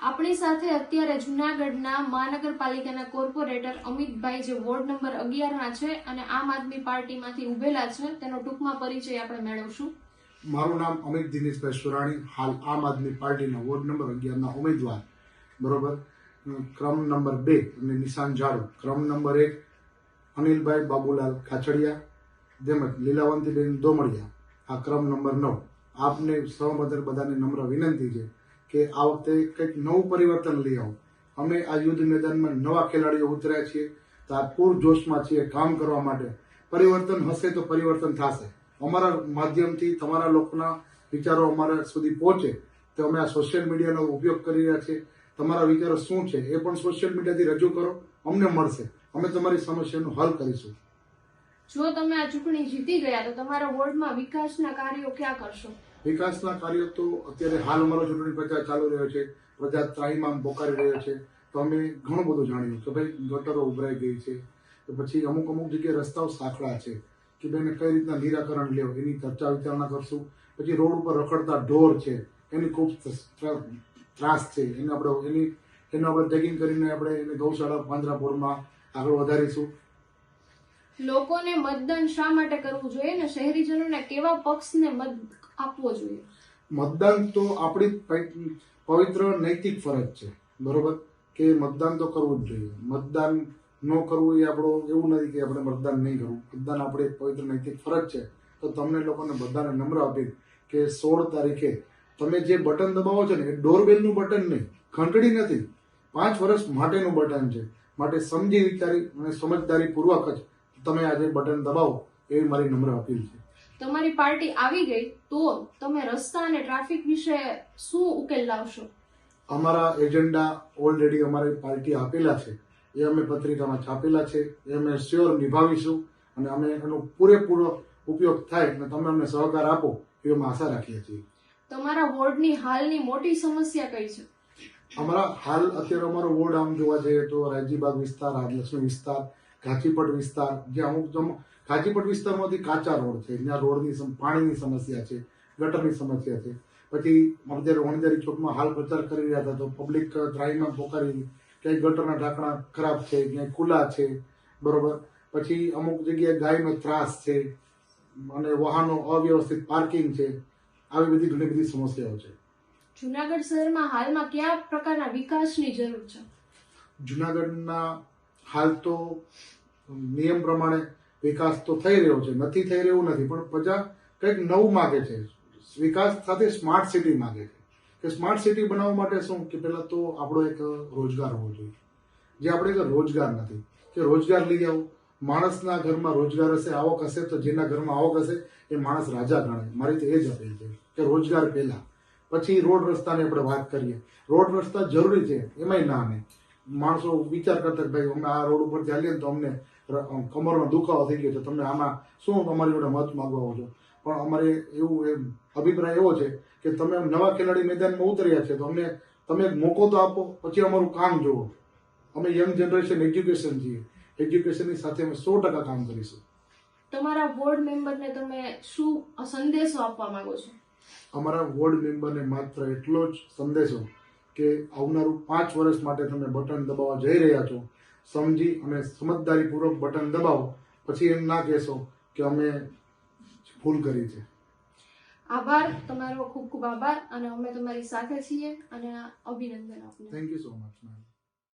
આપણી સાથે અત્યારે જૂનાગઢના મહાનગરપાલિકાના કોર્પોરેટર અમિતભાઈ જે વોર્ડ નંબર 11 છે અને આમ આદમી પાર્ટીમાંથી ઉભેલા છે તેનો ટૂંકમાં પરિચય આપણે મેળવશું. મારું નામ અમિત દિનેશભાઈ સુરાણી, હાલ આમ આદમી પાર્ટીના વોર્ડ નંબર 11ના ઉમેદવાર. બરોબર. ક્રમ નંબર 2 અને નિશાન ઝાડુ. ક્રમ નંબર 1 અનિલભાઈ બાબુલાલ કાછડિયા તેમજ લીલાવંતીબેન દોમડિયા. આ ક્રમ નંબર 9. આપને સૌ બધાને નમ્ર વિનંતી છે કે આ વખતે કંઈક નવું પરિવર્તન લઈ આવો. અમે આ યુદ્ધ મેદાનમાં નવા ખેલાડીઓ ઉતર્યા છીએ, તો આ પૂરજોશમાં છીએ કામ કરવા માટે. પરિવર્તન હશે તો પરિવર્તન થશે. અમારા માધ્યમથી તમારા લોકોના વિચારો અમારા સુધી પહોંચે તો અમે આ સોશિયલ મીડિયાનો ઉપયોગ કરી રહ્યા છીએ. તમારા વિચારો શું છે એ પણ સોશિયલ મીડિયાથી રજૂ કરો, અમને મળશે. અમે તમારી સમસ્યાનું હલ કરીશું. જો તમે આ ચૂંટણી જીતી ગયા તો તમારા વોર્ડમાં વિકાસના કાર્યો ક્યાં કરશો? વિકાસના કાર્યો તો અત્યારે હાલ અમારો ચૂંટણી પ્રચાર ચાલુ રહ્યો છે, પ્રજા ત્રાહિમામ પોકારી રહ્યો છે, તો અમે ઘણું બધું જાણ્યું કે ભાઈ ગટરો ઉભરાઈ ગઈ છે, તો પછી અમુક જગ્યાએ રસ્તાઓ સાંકડા છે કે ભાઈ એને કઈ રીતના નિરાકરણ લેવું એની ચર્ચા વિચારણા કરશું. પછી રોડ ઉપર રખડતા ઢોર છે એની ખૂબ ત્રાસ છે, એને આપણે ટેગિંગ કરીને આપણે એને ગૌશાળા પાંજરાપોળમાં આગળ વધારીશું. લોકોને મતદાન શા માટે કરવું જોઈએ ને શહેરીજનોને કેવા પક્ષને મત આપવો જોઈએ? મતદાન તો આપણી પવિત્ર નૈતિક ફરજ છે, બરોબર, કે મતદાન તો કરવું જ જોઈએ. મતદાન ન કરવું એ આપણું એવું નથી કે આપણે મતદાન નહીં કરવું. મતદાન આપણે પવિત્ર નૈતિક ફરજ છે. તો તમને લોકોને બધાને નમ્ર આપી કે 16 તારીખે તમે જે બટન દબાવો છો ને એ ડોરબેલનું બટન નહીં, ઘંટડી નથી, 5 વર્ષ માટેનું બટન છે. માટે સમજી વિચારી અને સમજદારીપૂર્વક જ તમે આજે બટન દબાવો એવી મારી નમ્ર અપીલ છે. તમારી પાર્ટી આવી ગઈ તો તમે રસ્તા અને ટ્રાફિક વિશે શું ઉકેલ લાવશો? અમારા એજન્ડા ઓલરેડી અમારી પાર્ટી આપેલા છે, એ અમે પત્રિકામાં છાપેલા છે, એ અમે શ્યોર નિભાવીશું અને અમે એનો પૂરેપૂરો ઉપયોગ થાય અને તમે અમને સહકાર આપો એવી અમે આશા રાખીએ છીએ. તમારા વોર્ડની હાલની મોટી સમસ્યા કઈ છે? અત્યારે અમારો વોર્ડ આમ જોવા જઈએ તો રાજીબાગ વિસ્તાર, રાજલક્ષ્મી વિસ્તાર, ઘાચીપટ વિસ્તાર, જે અમુક ઘાચીપટ વિસ્તારમાંથી કાચા રોડ છે, જ્યાં રોડની પાણીની સમસ્યા છે, ગટરની સમસ્યા છે. પછી અત્યારે વણજારી ચોકમાં હાલ પ્રચાર કરી રહ્યા હતા તો પબ્લિક ત્રાહીમાં પોકારી ક્યાંય ગટરના ઢાંકણા ખરાબ છે, ક્યાંય ખુલ્લા છે, બરોબર. પછી અમુક જગ્યાએ ગાયનો ત્રાસ છે અને વાહનો અવ્યવસ્થિત પાર્કિંગ છે. આવી બધી ઘણી બધી સમસ્યાઓ છે. જૂનાગઢ શહેરમાં હાલમાં કયા પ્રકારના વિકાસની જરૂર છે? જૂનાગઢના હાલ તો નિયમ પ્રમાણે વિકાસ તો થઈ રહ્યો છે, નથી થઈ રહ્યું નથી, પણ પ્રજા કંઈક નવું માગે છે. વિકાસ સાથે સ્માર્ટ સિટી માગે છે કે સ્માર્ટ સિટી બનાવવા માટે શું કે પહેલાં તો આપણો એક રોજગાર હોવો જોઈએ, જે આપણે એક રોજગાર નથી કે રોજગાર લઈ આવો. માણસના ઘરમાં રોજગાર હશે, આવક હશે, તો જેના ઘરમાં આવક હશે એ માણસ રાજા ગણે. મારી તો એ જ અપીલ છે કે રોજગાર પહેલા, પછી રોડ રસ્તાની આપણે વાત કરીએ. રોડ રસ્તા જરૂરી છે, એમાંય ના નહીં. માણસો વિચાર કરતા ભાઈ અમે આ રોડ ઉપર ચાલીએ તો અમને કમરનો દુખાવો થઈ ગયો છે, તમે આમાં શું અમારી જોડે મત માગવા આવો છો? પણ અમારે એવું અભિપ્રાય એવો છે કે તમે નવા ખેલાડી મેદાનમાં ઉતર્યા છે તો તમે મોકો તો આપો, પછી અમારું કામ જુઓ. અમે યંગ જનરેશન એજ્યુકેશન છીએ, એજ્યુકેશનની સાથે અમે 100% કામ કરીશું. તમારા વોર્ડ મેમ્બરને તમે શું સંદેશો આપવા માંગો છો? અમારા વોર્ડ મેમ્બરને માત્ર એટલો જ સંદેશો કે આવનારું 5 વર્ષ માટે તમે બટન દબાવવા જઈ રહ્યા છો, સમજી અને સમજદારીપૂર્વક બટન દબાવો. પછી એમ ના કહેશો કે અમે ભૂલ કરી છે. આભાર, તમારો ખૂબ ખૂબ આભાર અને અમે તમારી સાથે છીએ અને અભિનંદન આપને. Thank you so much ma'am.